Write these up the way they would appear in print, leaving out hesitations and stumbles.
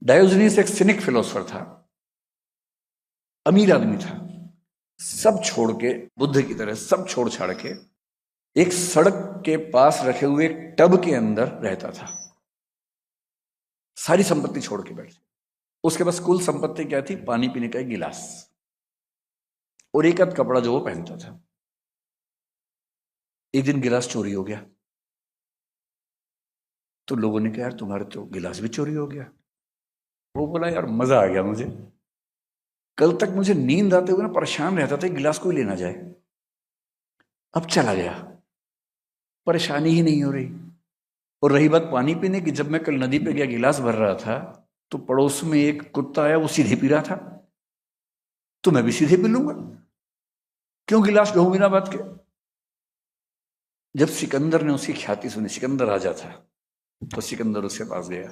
Diogenes एक scenic philosopher था, अमीर आदमी था। सब छोड़ के, बुद्ध की तरह सब छोड़ छाड़ के एक सड़क के पास रखे हुए एक टब के अंदर रहता था। सारी संपत्ति छोड़ के बैठ, उसके पास कुल संपत्ति क्या थी? पानी पीने का एक गिलास और एक आध कपड़ा जो वो पहनता था। एक दिन गिलास चोरी हो गया तो लोगों ने कहा यार तुम्हारे तो गिलास भी चोरी हो गया। वो बोला यार मजा आ गया मुझे, कल तक मुझे नींद आते हुए ना परेशान रहता था गिलास कोई लेना जाए, अब चला गया, परेशानी ही नहीं हो रही। और रही बात पानी पीने की, जब मैं कल नदी पे गया गिलास भर रहा था तो पड़ोस में एक कुत्ता आया, वो सीधे पी रहा था, तो मैं भी सीधे पी लूंगा, क्यों गिलास ढो बिना बात के। जब सिकंदर ने उसकी ख्याति सुनी, सिकंदर राजा था, तो सिकंदर उसके पास गया।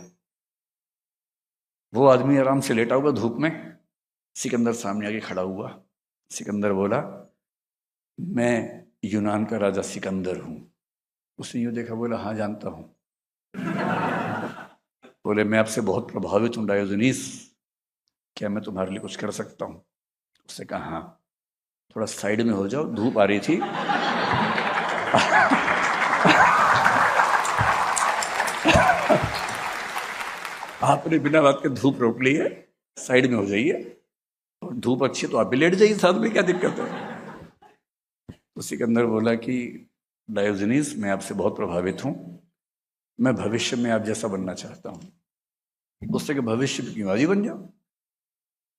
वो आदमी आराम से लेटा हुआ धूप में, सिकंदर सामने आके खड़ा हुआ। सिकंदर बोला मैं यूनान का राजा सिकंदर हूं। उसने यूं देखा, बोला हाँ जानता हूं। बोले मैं आपसे बहुत प्रभावित हूं डायोजनीस, क्या मैं तुम्हारे लिए कुछ कर सकता हूं? उसने कहा हाँ, थोड़ा साइड में हो जाओ, धूप आ रही थी। आपने बिना बात के धूप रोक ली है, साइड में हो जाइए, और धूप अच्छी तो आप भी लेट जाइए साथ में, क्या दिक्कत है? तो सिकंदर बोला कि डायोजनीस मैं आपसे बहुत प्रभावित हूं, मैं भविष्य में आप जैसा बनना चाहता हूं। उससे कि भविष्य में क्यों, आज ही बन जाओ,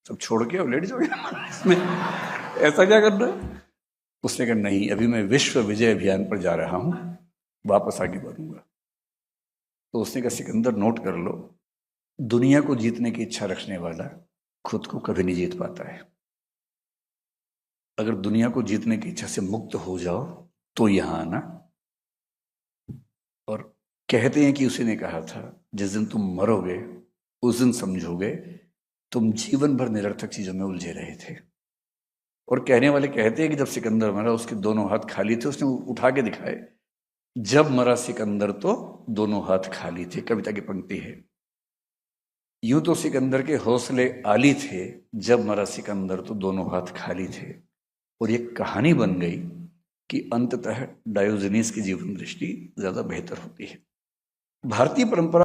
सब छोड़ के और लेट जाओ इसमें, ऐसा क्या करना है? उसने कहा नहीं, अभी मैं विश्व विजय अभियान पर जा रहा हूं, वापस आगे बढ़ूंगा। तो उसने कहा सिकंदर नोट कर लो, दुनिया को जीतने की इच्छा रखने वाला खुद को कभी नहीं जीत पाता है। अगर दुनिया को जीतने की इच्छा से मुक्त हो जाओ तो यहां आना। और कहते हैं कि उसी ने कहा था जिस दिन तुम मरोगे उस दिन समझोगे तुम जीवन भर निरर्थक चीजों में उलझे रहे थे। और कहने वाले कहते हैं कि जब सिकंदर मरा उसके दोनों हाथ खाली थे, उसने उठा के दिखाए, जब मरा सिकंदर तो दोनों हाथ खाली थे। कविता की पंक्ति है। यूं तो सिकंदर के हौसले आली थे, जब मरा सिकंदर तो दोनों हाथ खाली थे। और ये कहानी बन गई कि अंततः डायोजनीस की जीवन दृष्टि ज्यादा बेहतर होती है। भारतीय परंपरा